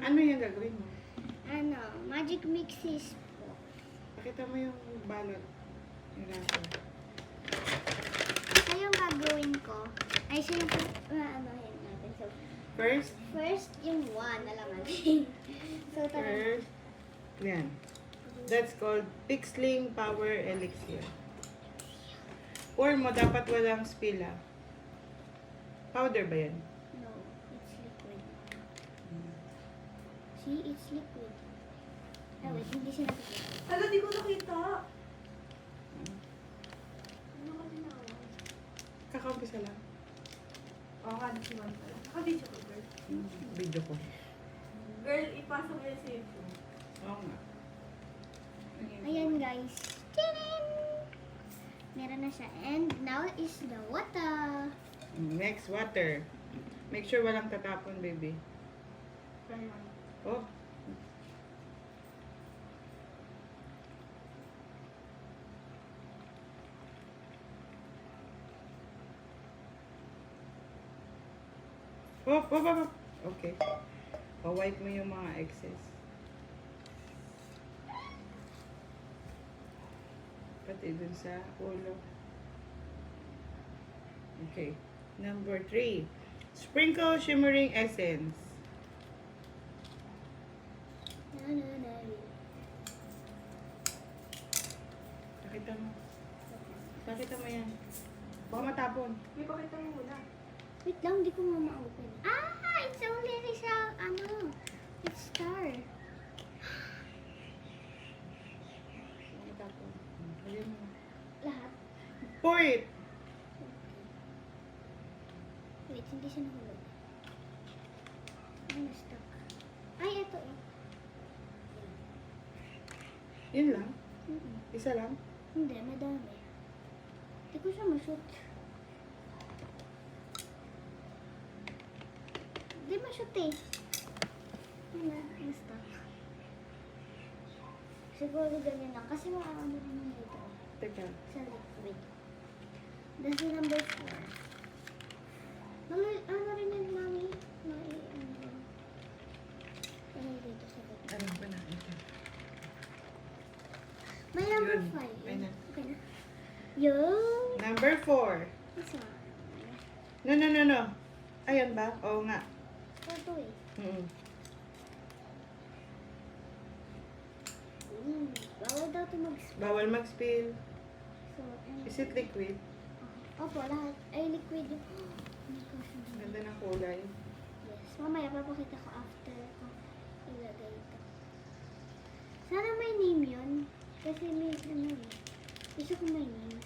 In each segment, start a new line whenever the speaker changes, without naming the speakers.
Ano yung gagawin mo?
Ano, magic mixes po.
Pakita mo yung balot. Yung laso.
So, yung gagawin ko, ay siya yung aanohin natin. So,
First,
yung one na laman. So, tara.
first, yan. That's called Pixling Power Elixir. Pour mo, dapat walang spill ah. Powder ba yan?
No, it's liquid. See, it's liquid. Ah, wait, hindi siya nakikita.
Hala, di ko nakita.
Ano ka tinawa?
Kakaumpisa lang.
Oo, si Juan pala. Nakabidyo ko, girl.
Video ko.
Girl, ipasa mo yung save ko.
Oo nga.
Ayan guys. Tadam! Meron na siya. And now is the water.
Next, water. Make sure walang tatapon, baby.
Kaya,
Oh. Oh. Okay. Pa-wipe mo yung mga excess. Pati dun sa ulo. Okay. Number 3. Sprinkle shimmering essence. Pakita mo. Pakita mo yan. Baka matapon.
may pakita mo muna.
Wait lang, hindi ko ma-open. Ah! It's only siya, ano, it's star.
Baka matapon. Halin mo.
Lahat.
Pour it.
Wait, hindi siya nahulog. Ay, na-stuck. Ay, ito eh.
Yun lang.
Mm-mm.
Isa lang.
Hindi, madami. Hindi ko siya ma-shoot. Hindi ma-shoot eh. Yun na, na-stuck. Siguro ganyan lang. Kasi maaano naman dito.
Teka.
Sa liquid. That's the number 4. Ano rin yun, mami? Ano dito sa liquid?
Alam ko na. Ito.
May number
Yun.
5.
May na.
Okay na. Yung...
Number 4.
Isa.
No. Ayan ba? Oo nga.
Ito eh.
Mm.
Bawal daw ito mag-spray.
Bawal mag-spill.
So, ano?
Is it liquid?
Opo, lahat. Ay, liquid yung... Oh my gosh. ang
Ganda ng kulay.
Yes. Mamaya, papakita ko after ko ilagay ito. Sana may name yun. Kasi may ano eh. Gusto ko may name.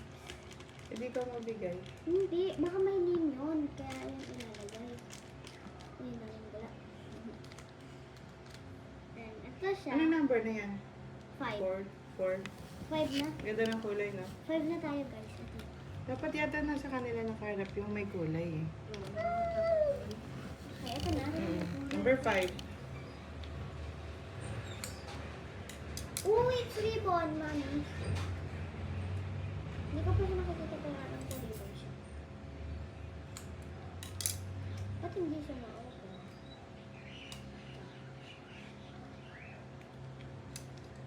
Hindi ka mabigay.
Hindi. Baka may name yun. Kaya yung ilalagay. Yun na yung wala. Then, ito siya.
Ano number na yan?
5.
4.
5 na.
Ganda ng kulay, no?
5 na tayo, guys. Ito.
Dapat yata nasa kanila nakaharap yung may kulay, eh.
Okay, ito na.
Number 5.
Oh, it's ribbon, mami. Hindi ko pa siya nakikita kung anong po ribbon siya. Ba't hindi siya ma-open?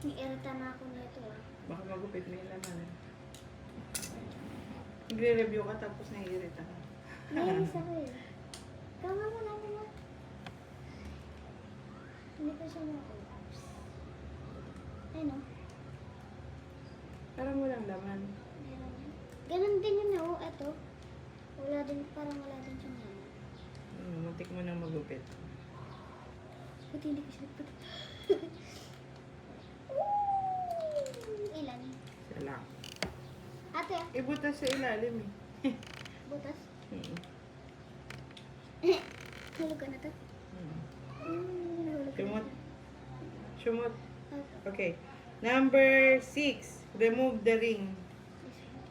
Nag-irita na ako nito ah.
Baka magupit na yung laman. Nagre-review ka tapos naiirita ka.
Nainis ako eh. Tama mo na naman. Hindi ko siya ma-open. Ay no.
Parang walang laman.
Meron yan. Ganon din yun oh. Ito. Wala din, parang wala din siyang naman.
Muntik mo nang magupit.
Buti hindi ko siya nagpag... Ilan?
Isa lang.
Ate,
Ibutas sa ilalim, eh.
butas.
Mm.
Hulog ka na to. Hulog ka na
Sumot.
to.
Sumot.
Ah,
Okay. Number 6. Remove the ring.
this one.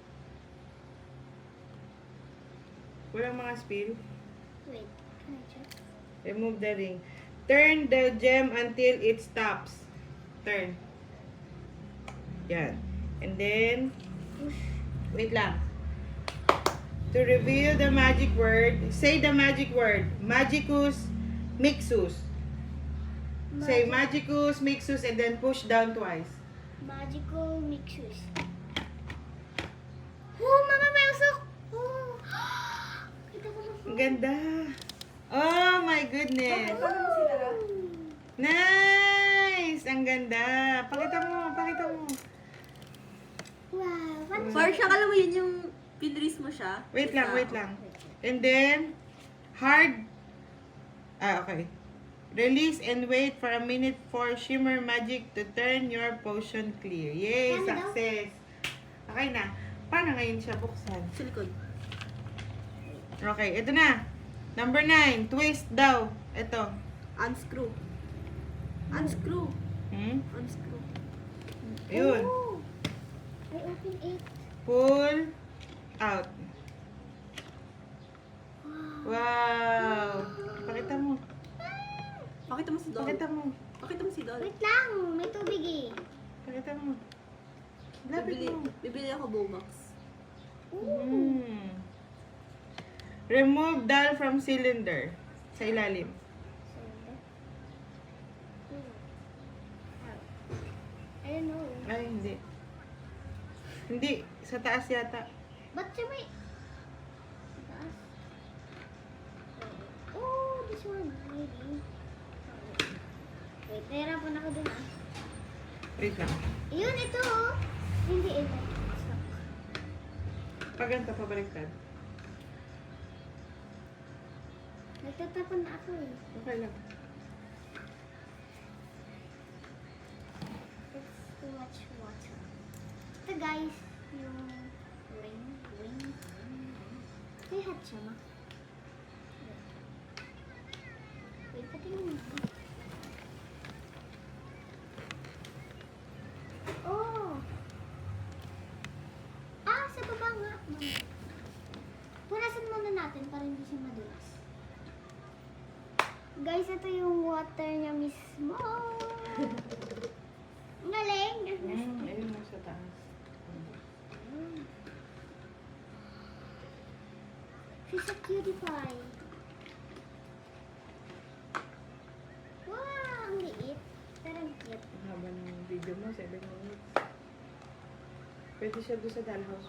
Walang mga spill.
Wait, can I check?
Remove the ring. Turn the gem until it stops. Turn. Yan. And then,
Push.
wait lang. To reveal the magic word, say the magic word. Magicus Mixus. Say Magicus, Mixus, and then push down twice.
Magical mixers. Oh, mama, may usok! Oh. Kita ko na.
Ang ganda. Oh my goodness.
Paano mo sila lang?
Nice! Ang ganda. Pakita mo, pakita mo.
Wow, fun.
Or siya, kala mo yun yung pinrelease mo siya?
Wait lang, wait lang. And then, hard. Okay. Release and wait for a minute for Shimmer Magic to turn your potion clear. Yay!
Paano daw?
Success! Okay na. Paano ngayon siya buksan?
Sa likod.
Okay, ito na. Number 9. Twist daw. Ito.
Unscrew. Unscrew. Unscrew.
Ayun.
Oh, I open it.
Pull out.
Wow.
Wow! Pakita mo.
Pakita mo si Doll.
Pakita mo.
Pakita mo si Doll.
Wait lang, may tubig eh.
Pakita mo. Lapit
Bibili,
mo.
bibili ako Bomax.
Mm. Remove doll from cylinder. Sa ilalim.
I don't know.
Ay, hindi. Hindi. Sa taas yata.
Ba't siya may... Taas? Oh, this one. Maybe. Wait, nahirapan ako dun ah.
Wait lang.
Yun, ito oh. Hindi ito. Stop.
Pag ganito, pabaliktad.
Nagtatapon na ako eh.
Okay lang.
It's too much water. Ito guys, yung ring. May hat siya ma. Wait, patingin mo. Oh! Ah, sa baba nga. Punasan muna natin para hindi siya madulas. Guys, ito yung water niya mismo. Ang galing.
Ayun mo sa taas.
She's a cutie pie. Wow, ang liit. Pero ang cute.
Ang haba ng video mo, 7 minutes. Pwede siya doon sa dollhouse.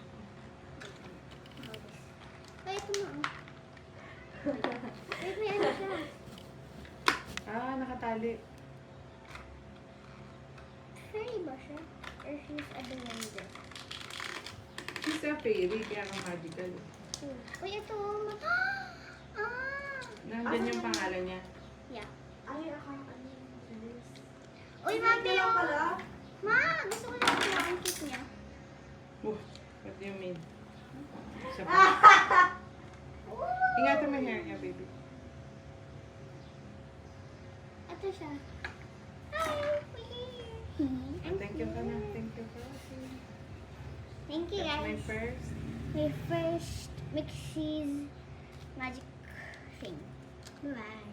Ay, ito na. Wait, may ano siya.
Ah, nakatali.
Fairy ba siya? Or she's a Duende?
She's a fairy, kaya ka magical.
Uy, ito. Ah!
Nandyan yung pangalan niya.
Yeah.
Ay, akala ko yung release.
Uy, mami,
lang
oh.
pala.
Ma, gusto ko lang pala ang cute niya.
What do you mean? Isa pa. Ingatan mo yung hair niya, baby.
Ito siya. Hi, we're here.
Thank you ka na. Thank you for watching.
Thank you,
That's my
guys.
first.
My first Mixie's magic thing. Bye.